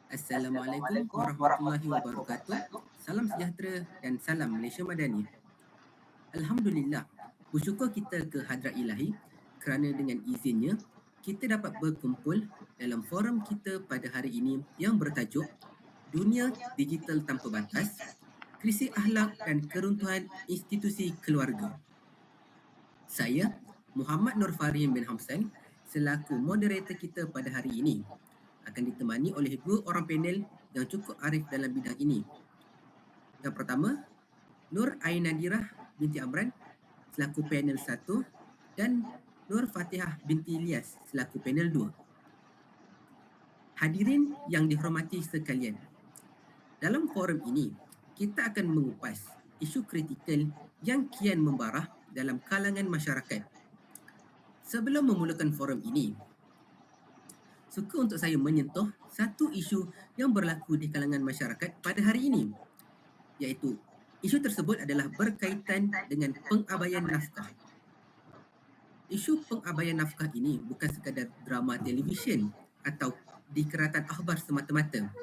Assalamualaikum warahmatullahi wabarakatuh. Salam sejahtera dan salam Malaysia Madani. Alhamdulillah, bersyukur kita ke hadrat ilahi kerana dengan izinnya kita dapat berkumpul dalam forum kita pada hari ini yang bertajuk Dunia Digital Tanpa Batas, Krisis Akhlak dan Keruntuhan Institusi Keluarga. Saya, Muhammad Nur Farim bin Hamsan, selaku moderator kita pada hari ini, akan ditemani oleh dua orang panel yang cukup arif dalam bidang ini. Yang pertama, Nur Ain Nadirah binti Amran selaku panel 1 dan Nur Fatihah binti Ilyas selaku panel 2. Hadirin yang dihormati sekalian, dalam forum ini, kita akan mengupas isu kritikal yang kian membarah dalam kalangan masyarakat. Sebelum memulakan forum ini, suka untuk saya menyentuh satu isu yang berlaku di kalangan masyarakat pada hari ini, iaitu isu tersebut adalah berkaitan dengan pengabaian nafkah. Isu pengabaian nafkah ini bukan sekadar drama televisyen atau dikeratan akhbar semata-mata,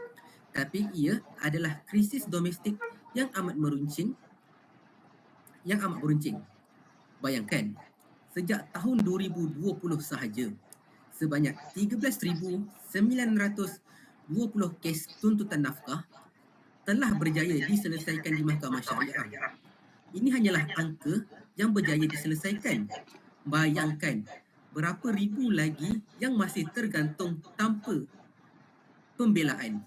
tapi ia adalah krisis domestik yang amat meruncing. Bayangkan, sejak tahun 2020 sahaja, sebanyak 13,920 kes tuntutan nafkah telah berjaya diselesaikan di Mahkamah Syariah. Ini hanyalah angka yang berjaya diselesaikan. Bayangkan berapa ribu lagi yang masih tergantung tanpa pembelaan.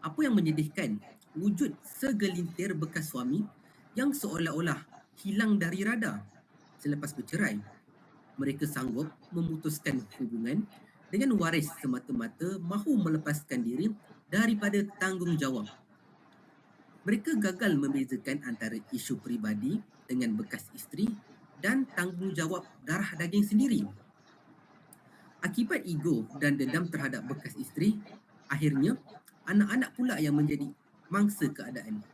Apa yang menyedihkan, wujud segelintir bekas suami yang seolah-olah hilang dari radar selepas bercerai. Mereka sanggup memutuskan hubungan dengan waris semata-mata mahu melepaskan diri daripada tanggungjawab. Mereka gagal membezakan antara isu peribadi dengan bekas isteri dan tanggungjawab darah daging sendiri. Akibat ego dan dendam terhadap bekas isteri, akhirnya anak-anak pula yang menjadi mangsa keadaan.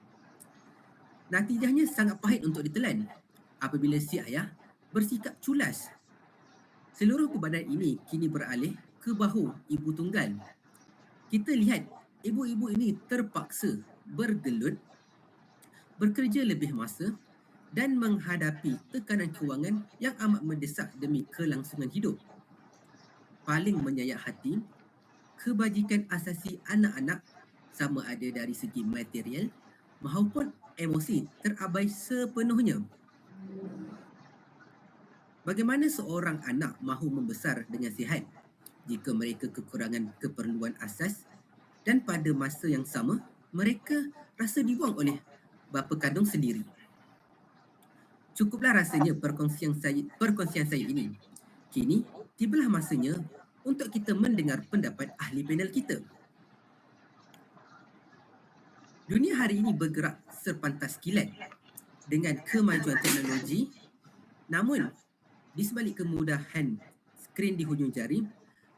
Natijahnya sangat pahit untuk ditelan apabila si ayah bersikap culas. Seluruh bebanan ini kini beralih ke bahu ibu tunggal. Kita lihat ibu-ibu ini terpaksa bergelut, bekerja lebih masa dan menghadapi tekanan kewangan yang amat mendesak demi kelangsungan hidup. Paling menyayak hati, kebajikan asasi anak-anak sama ada dari segi material maupun emosi terabai sepenuhnya. Bagaimana seorang anak mahu membesar dengan sihat jika mereka kekurangan keperluan asas dan pada masa yang sama mereka rasa dibuang oleh bapa kandung sendiri? Cukuplah rasanya perkongsian saya ini. Kini tibalah masanya untuk kita mendengar pendapat ahli panel kita. Dunia hari ini bergerak serpantas kilat dengan kemajuan teknologi, namun di sebalik kemudahan skrin di hujung jari,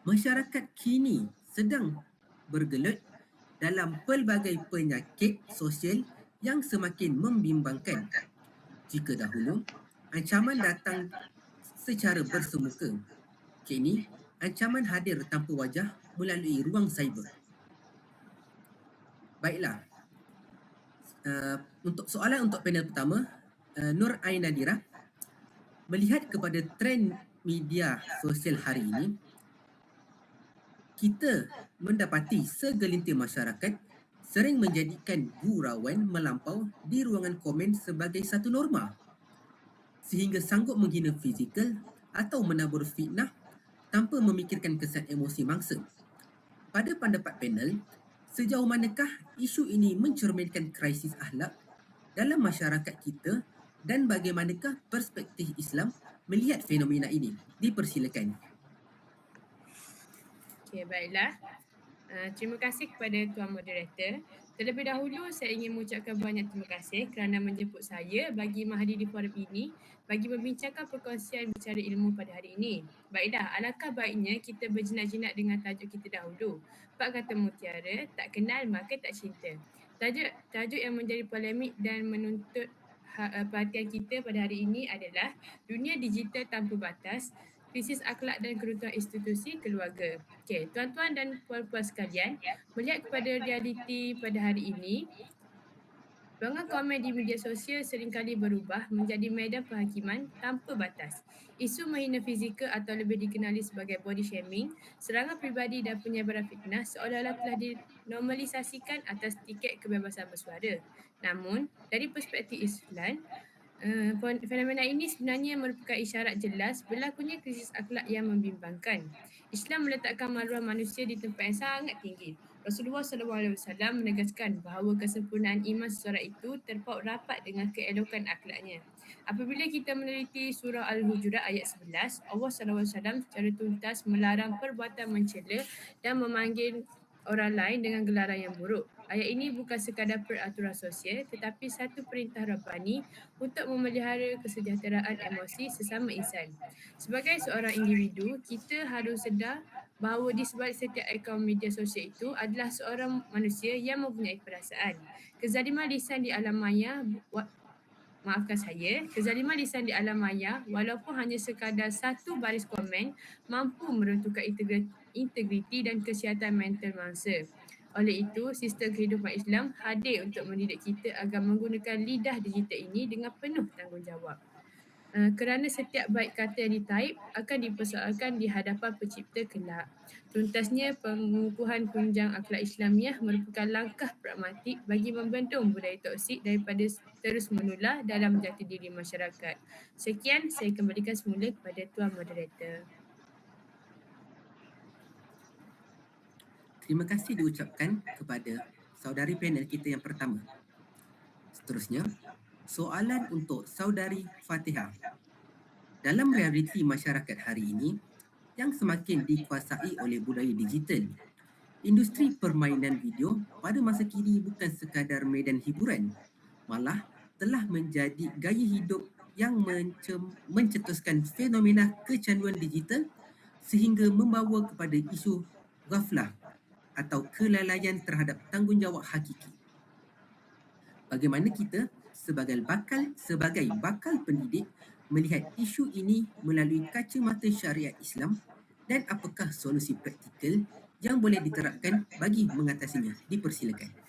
masyarakat kini sedang bergelut dalam pelbagai penyakit sosial yang semakin membimbangkan. Jika dahulu, ancaman datang secara bersemuka, kini ancaman hadir tanpa wajah melalui ruang cyber. Baiklah, untuk soalan untuk panel pertama, Nur Ain Nadirah, melihat kepada trend media sosial hari ini, kita mendapati segelintir masyarakat sering menjadikan gurauan melampau di ruangan komen sebagai satu norma, sehingga sanggup menghina fizikal atau menabur fitnah tanpa memikirkan kesan emosi mangsa. Pada pendapat panel, sejauh manakah isu ini mencerminkan krisis akhlak dalam masyarakat kita dan bagaimanakah perspektif Islam melihat fenomena ini? Dipersilakan. Okey, baiklah. Terima kasih kepada Tuan Moderator. Terlebih dahulu, saya ingin mengucapkan banyak terima kasih kerana menjemput saya bagi menghadiri forum ini bagi membincangkan perkongsian bicara ilmu pada hari ini. Baiklah, alangkah baiknya kita berjinak-jinak dengan tajuk kita dahulu. Pak kata mutiara, tak kenal maka tak cinta. Tajuk yang menjadi polemik dan menuntut perhatian kita pada hari ini adalah dunia digital tanpa batas, krisis akhlak dan keruntuhan institusi keluarga. Okey, tuan-tuan dan puan-puan sekalian, melihat kepada realiti pada hari ini, ruangan komen di media sosial seringkali berubah menjadi medan penghakiman tanpa batas. Isu menghina fizikal atau lebih dikenali sebagai body shaming, serangan peribadi dan penyebaran fitnah seolah-olah telah dinormalisasikan atas tiket kebebasan bersuara. Namun, dari perspektif Islam, fenomena ini sebenarnya merupakan isyarat jelas berlakunya krisis akhlak yang membimbangkan. Islam meletakkan maruah manusia di tempat yang sangat tinggi. Rasulullah SAW menegaskan bahawa kesempurnaan iman seseorang itu terpaut rapat dengan keelokan akhlaknya. Apabila kita meneliti surah Al-Hujurat ayat 11, Allah SAW secara tuntas melarang perbuatan mencela dan memanggil orang lain dengan gelaran yang buruk. Ayat ini bukan sekadar peraturan sosial tetapi satu perintah Rabbani untuk memelihara kesejahteraan emosi sesama insan. Sebagai seorang individu, kita harus sedar bahawa di sebalik setiap akaun media sosial itu adalah seorang manusia yang mempunyai perasaan. Kezaliman lisan di alam maya kezaliman lisan di alam maya walaupun hanya sekadar satu baris komen mampu meruntuhkan integriti dan kesihatan mental mangsa. Oleh itu, sistem kehidupan Islam hadir untuk mendidik kita agar menggunakan lidah digital ini dengan penuh tanggungjawab. Kerana setiap baik kata yang ditaip akan dipersoalkan di hadapan pencipta kelak. Tuntasnya, pengukuhan tunjang akhlak Islamiah merupakan langkah pragmatik bagi membendung budaya toksik daripada terus menular dalam jati diri masyarakat. Sekian, saya kembalikan semula kepada Tuan Moderator. Terima kasih diucapkan kepada saudari panel kita yang pertama. Seterusnya, soalan untuk saudari Fatihah. Dalam realiti masyarakat hari ini yang semakin dikuasai oleh budaya digital, industri permainan video pada masa kini bukan sekadar medan hiburan, malah telah menjadi gaya hidup yang mencetuskan fenomena kecanduan digital sehingga membawa kepada isu ghaflah atau kelalaian terhadap tanggungjawab hakiki. Bagaimana kita sebagai bakal pendidik melihat isu ini melalui kacamata syariat Islam dan apakah solusi praktikal yang boleh diterapkan bagi mengatasinya? Dipersilakan.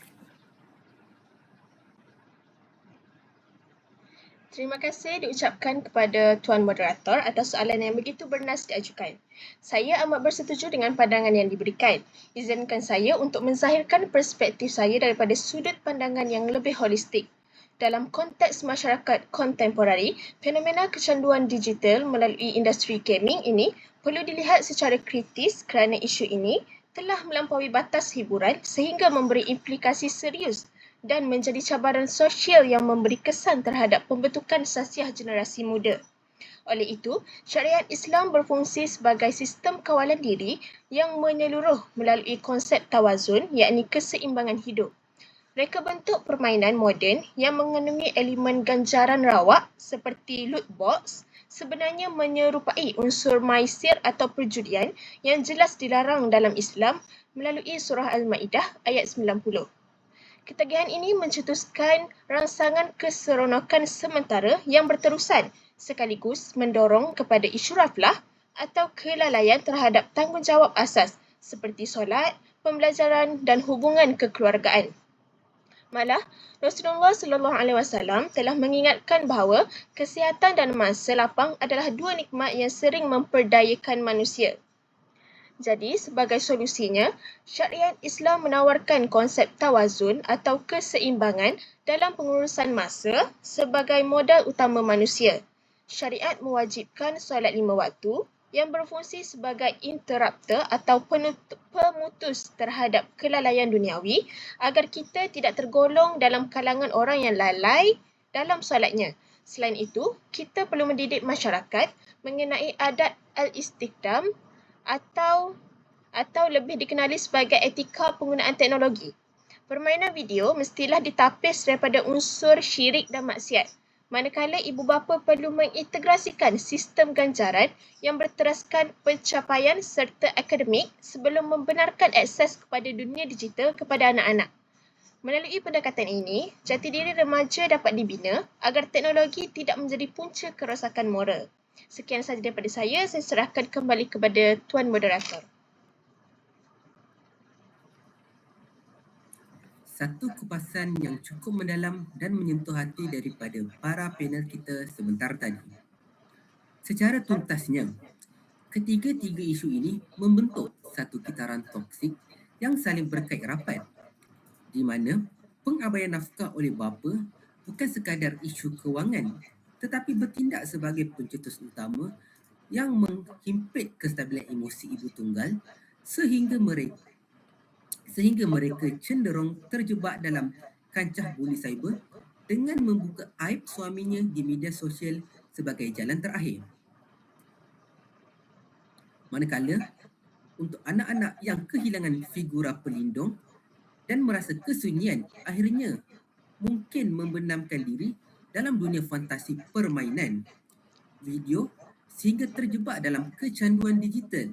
Terima kasih diucapkan kepada Tuan Moderator atas soalan yang begitu bernas diajukan. Saya amat bersetuju dengan pandangan yang diberikan. Izinkan saya untuk menzahirkan perspektif saya daripada sudut pandangan yang lebih holistik. Dalam konteks masyarakat kontemporari, fenomena kecanduan digital melalui industri gaming ini perlu dilihat secara kritis kerana isu ini telah melampaui batas hiburan sehingga memberi implikasi serius dan menjadi cabaran sosial yang memberi kesan terhadap pembentukan sasiah generasi muda. Oleh itu, syariat Islam berfungsi sebagai sistem kawalan diri yang menyeluruh melalui konsep tawazun, yakni keseimbangan hidup. Reka bentuk permainan moden yang mengandungi elemen ganjaran rawak seperti loot box sebenarnya menyerupai unsur maisir atau perjudian yang jelas dilarang dalam Islam melalui surah Al-Ma'idah ayat 90. Ketagihan ini mencetuskan rangsangan keseronokan sementara yang berterusan sekaligus mendorong kepada isu raflah atau kelalaian terhadap tanggungjawab asas seperti solat, pembelajaran dan hubungan kekeluargaan. Malah, Rasulullah SAW telah mengingatkan bahawa kesihatan dan masa lapang adalah dua nikmat yang sering memperdayakan manusia. Jadi, sebagai solusinya, syariat Islam menawarkan konsep tawazun atau keseimbangan dalam pengurusan masa sebagai modal utama manusia. Syariat mewajibkan solat 5 waktu yang berfungsi sebagai interrupter atau pemutus terhadap kelalaian duniawi agar kita tidak tergolong dalam kalangan orang yang lalai dalam solatnya. Selain itu, kita perlu mendidik masyarakat mengenai adat al-istiqdam atau lebih dikenali sebagai etika penggunaan teknologi. Permainan video mestilah ditapis daripada unsur syirik dan maksiat. Manakala ibu bapa perlu mengintegrasikan sistem ganjaran yang berteraskan pencapaian serta akademik sebelum membenarkan akses kepada dunia digital kepada anak-anak. Melalui pendekatan ini, jati diri remaja dapat dibina agar teknologi tidak menjadi punca kerosakan moral. Sekian sahaja daripada saya serahkan kembali kepada Tuan Moderator. Satu kupasan yang cukup mendalam dan menyentuh hati daripada para panel kita sebentar tadi. Secara tuntasnya, ketiga-tiga isu ini membentuk satu kitaran toksik yang saling berkait rapat, di mana pengabaian nafkah oleh bapa bukan sekadar isu kewangan, tetapi bertindak sebagai pencetus utama yang menghimpit kestabilan emosi ibu tunggal sehingga mereka cenderung terjebak dalam kancah buli cyber dengan membuka aib suaminya di media sosial sebagai jalan terakhir. Manakala, untuk anak-anak yang kehilangan figura pelindung dan merasa kesunyian, akhirnya mungkin membenamkan diri dalam dunia fantasi permainan video sehingga terjebak dalam kecanduan digital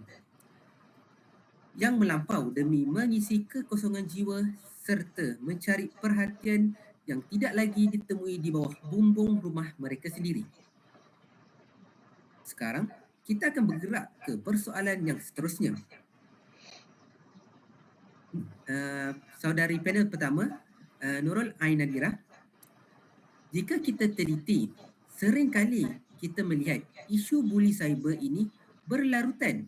yang melampau demi mengisi kekosongan jiwa serta mencari perhatian yang tidak lagi ditemui di bawah bumbung rumah mereka sendiri. Sekarang, kita akan bergerak ke persoalan yang seterusnya. Saudari panel pertama, Nurul Ainadira. Jika kita teliti, seringkali kita melihat isu buli cyber ini berlarutan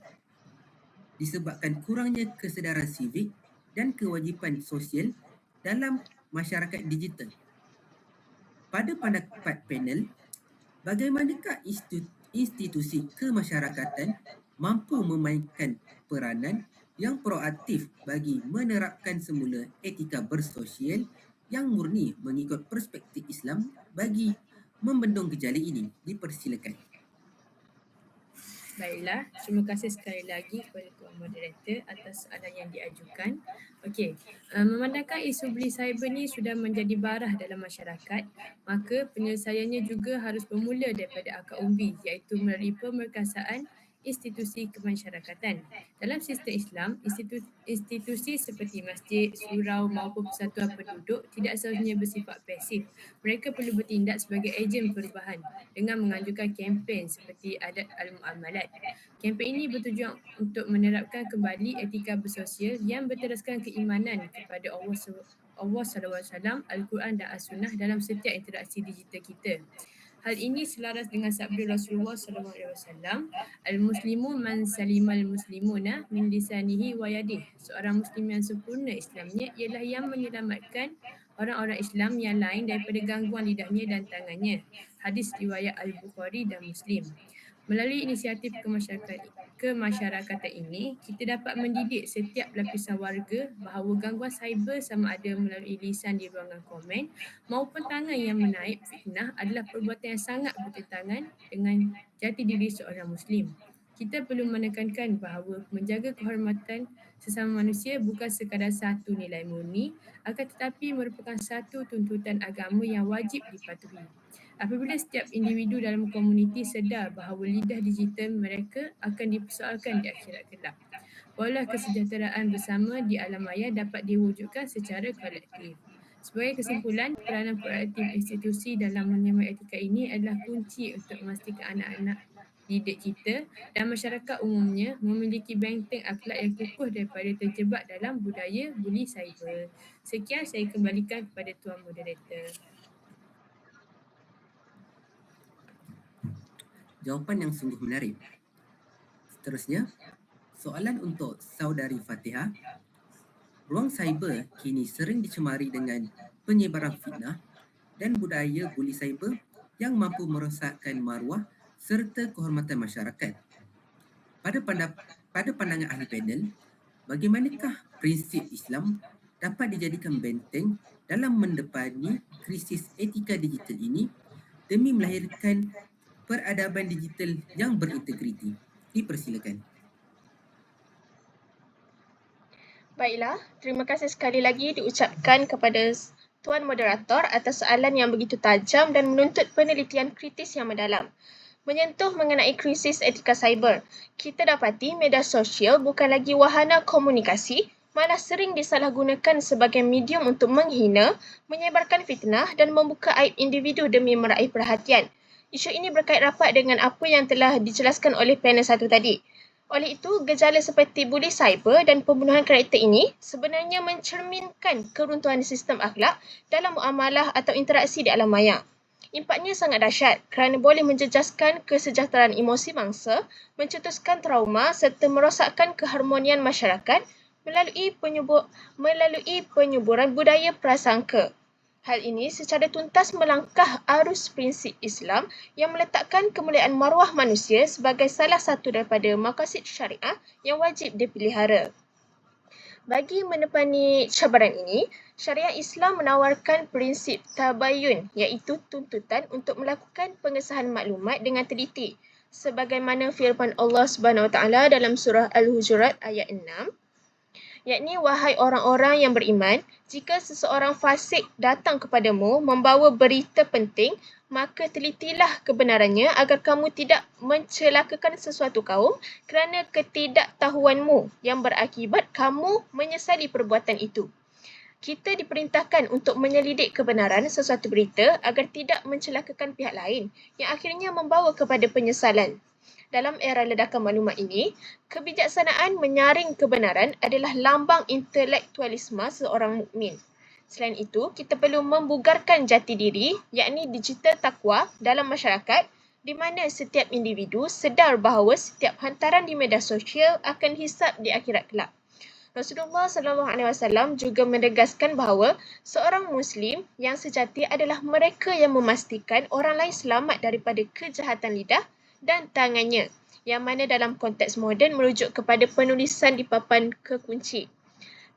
disebabkan kurangnya kesedaran sivik dan kewajipan sosial dalam masyarakat digital. Pada pendapat panel, bagaimanakah institusi kemasyarakatan mampu memainkan peranan yang proaktif bagi menerapkan semula etika bersosial yang murni mengikut perspektif Islam bagi membendung gejala ini? Dipersilakan. Baiklah, terima kasih sekali lagi kepada Tuan Moderator atas soalan yang diajukan. Okey, memandangkan isu buli cyber ni sudah menjadi barah dalam masyarakat, maka penyelesaiannya juga harus bermula daripada akar umbi, iaitu melalui pemerkasaan institusi kemasyarakatan. Dalam sistem Islam, institusi seperti masjid, surau maupun persatuan penduduk tidak seharusnya bersifat pasif. Mereka perlu bertindak sebagai ejen perubahan dengan menganjurkan kempen seperti adat al-muamalat. Kempen ini bertujuan untuk menerapkan kembali etika bersosial yang berteraskan keimanan kepada Allah SAW, Al-Quran dan As-Sunnah dalam setiap interaksi digital kita. Hal ini selaras dengan sabda Rasulullah SAW, Al-Muslimu man salimal muslimuna min lisanihi wa yadih. Seorang Muslim yang sempurna Islamnya ialah yang menyelamatkan orang-orang Islam yang lain daripada gangguan lidahnya dan tangannya. Hadis riwayat Al-Bukhari dan Muslim. Melalui inisiatif kemasyarakatan ini, kita dapat mendidik setiap lapisan warga bahawa gangguan cyber sama ada melalui lisan di ruangan komen maupun tangan yang menaip fitnah adalah perbuatan yang sangat bertentangan dengan jati diri seorang Muslim. Kita perlu menekankan bahawa menjaga kehormatan sesama manusia bukan sekadar satu nilai murni, akan tetapi merupakan satu tuntutan agama yang wajib dipatuhi. Apabila setiap individu dalam komuniti sedar bahawa lidah digital mereka akan dipersoalkan di akhirat kelak, barulah kesejahteraan bersama di alam maya dapat diwujudkan secara kolektif. Sebagai kesimpulan, peranan proaktif institusi dalam menyamai etika ini adalah kunci untuk memastikan anak-anak didik kita dan masyarakat umumnya memiliki benteng akhlak yang kukuh daripada terjebak dalam budaya buli cyber. Sekian, saya kembalikan kepada Tuan Moderator. Jawapan yang sungguh menarik. Seterusnya, soalan untuk Saudari Fatihah. Ruang cyber kini sering dicemari dengan penyebaran fitnah dan budaya buli cyber yang mampu merosakkan maruah serta kehormatan masyarakat. Pada pandangan ahli panel, bagaimanakah prinsip Islam dapat dijadikan benteng dalam mendepani krisis etika digital ini demi melahirkan peradaban digital yang berintegriti? Dipersilakan. Baiklah, terima kasih sekali lagi diucapkan kepada Tuan Moderator atas soalan yang begitu tajam dan menuntut penelitian kritis yang mendalam. Menyentuh mengenai krisis etika cyber, kita dapati media sosial bukan lagi wahana komunikasi, malah sering disalahgunakan sebagai medium untuk menghina, menyebarkan fitnah dan membuka aib individu demi meraih perhatian. Isu ini berkait rapat dengan apa yang telah dijelaskan oleh panel 1 tadi. Oleh itu, gejala seperti buli cyber dan pembunuhan karakter ini sebenarnya mencerminkan keruntuhan sistem akhlak dalam muamalah atau interaksi di alam maya. Impaknya sangat dahsyat kerana boleh menjejaskan kesejahteraan emosi mangsa, mencetuskan trauma serta merosakkan keharmonian masyarakat melalui penyuburan budaya prasangka. Hal ini secara tuntas melangkah arus prinsip Islam yang meletakkan kemuliaan maruah manusia sebagai salah satu daripada maqasid syariah yang wajib dipelihara. Bagi menepani cabaran ini, syariah Islam menawarkan prinsip tabayun iaitu tuntutan untuk melakukan pengesahan maklumat dengan teliti. Sebagaimana firman Allah Subhanahu Wa Taala dalam surah Al-Hujurat ayat 6, yakni wahai orang-orang yang beriman, jika seseorang fasik datang kepadamu membawa berita penting, maka telitilah kebenarannya agar kamu tidak mencelakakan sesuatu kaum kerana ketidaktahuanmu yang berakibat kamu menyesali perbuatan itu. Kita diperintahkan untuk menyelidik kebenaran sesuatu berita agar tidak mencelakakan pihak lain yang akhirnya membawa kepada penyesalan. Dalam era ledakan maklumat ini, kebijaksanaan menyaring kebenaran adalah lambang intelektualisme seorang mukmin. Selain itu, kita perlu membugarkan jati diri, yakni digital takwa dalam masyarakat di mana setiap individu sedar bahawa setiap hantaran di media sosial akan hisab di akhirat kelak. Rasulullah SAW juga menegaskan bahawa seorang Muslim yang sejati adalah mereka yang memastikan orang lain selamat daripada kejahatan lidah dan tangannya, yang mana dalam konteks moden merujuk kepada penulisan di papan kekunci.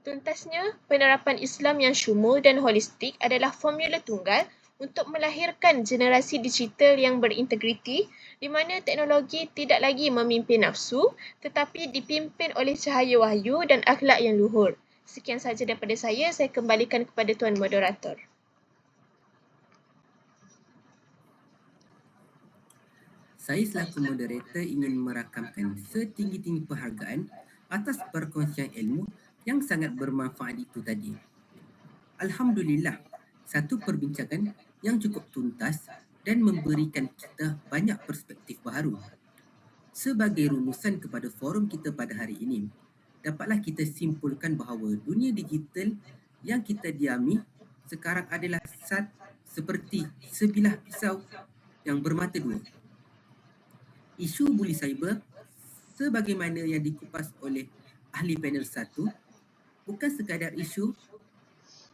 Tuntasnya, penerapan Islam yang syumul dan holistik adalah formula tunggal untuk melahirkan generasi digital yang berintegriti di mana teknologi tidak lagi memimpin nafsu tetapi dipimpin oleh cahaya wahyu dan akhlak yang luhur. Sekian sahaja daripada saya kembalikan kepada Tuan Moderator. Saya selaku moderator ingin merakamkan setinggi-tinggi penghargaan atas perkongsian ilmu yang sangat bermanfaat itu tadi. Alhamdulillah, satu perbincangan yang cukup tuntas dan memberikan kita banyak perspektif baharu. Sebagai rumusan kepada forum kita pada hari ini, dapatlah kita simpulkan bahawa dunia digital yang kita diami sekarang adalah seperti sebilah pisau yang bermata dua. Isu buli cyber sebagaimana yang dikupas oleh ahli panel 1 bukan sekadar isu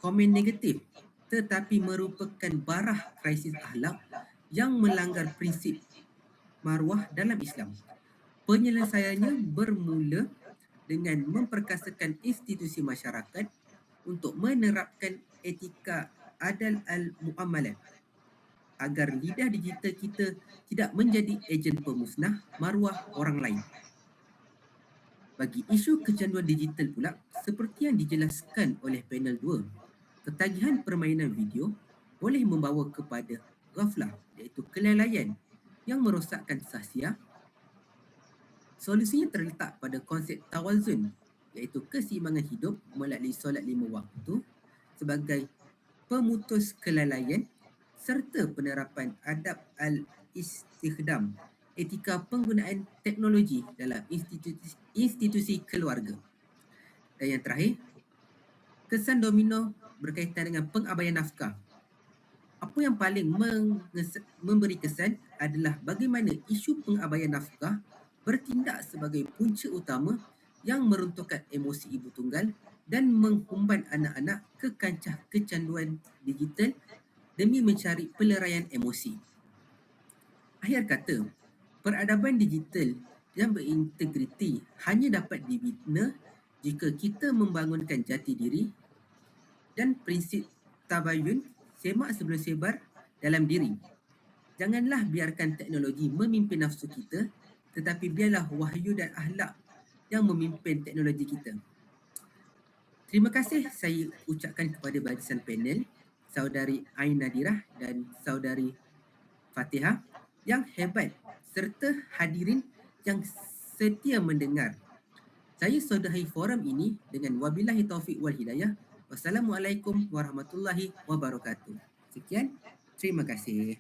komen negatif tetapi merupakan barah krisis akhlak yang melanggar prinsip maruah dalam Islam. Penyelesaiannya bermula dengan memperkasakan institusi masyarakat untuk menerapkan etika adal al-muamalat agar lidah digital kita tidak menjadi ejen pemusnah maruah orang lain. Bagi isu kecanduan digital pula, seperti yang dijelaskan oleh panel 2, ketagihan permainan video boleh membawa kepada ghaflah, iaitu kelalaian yang merosakkan sahsiah. Solusinya terletak pada konsep tawazun, iaitu keseimbangan hidup melalui solat 5 waktu sebagai pemutus kelalaian serta penerapan adab al-istikhdam, etika penggunaan teknologi dalam institusi keluarga. Dan yang terakhir, kesan domino berkaitan dengan pengabaian nafkah. Apa yang paling memberi kesan adalah bagaimana isu pengabaian nafkah bertindak sebagai punca utama yang meruntuhkan emosi ibu tunggal dan menghumban anak-anak ke kancah kecanduan digital demi mencari peleraian emosi. Akhir kata, peradaban digital yang berintegriti hanya dapat dibina jika kita membangunkan jati diri dan prinsip tabayun semak sebelum sebar dalam diri. Janganlah biarkan teknologi memimpin nafsu kita, tetapi biarlah wahyu dan akhlak yang memimpin teknologi kita. Terima kasih saya ucapkan kepada barisan panel, Saudari Ain Nadirah dan Saudari Fatihah yang hebat serta hadirin yang setia mendengar. Saya sudahi forum ini dengan wabillahi taufiq wal hidayah. Wassalamualaikum warahmatullahi wabarakatuh. Sekian, terima kasih.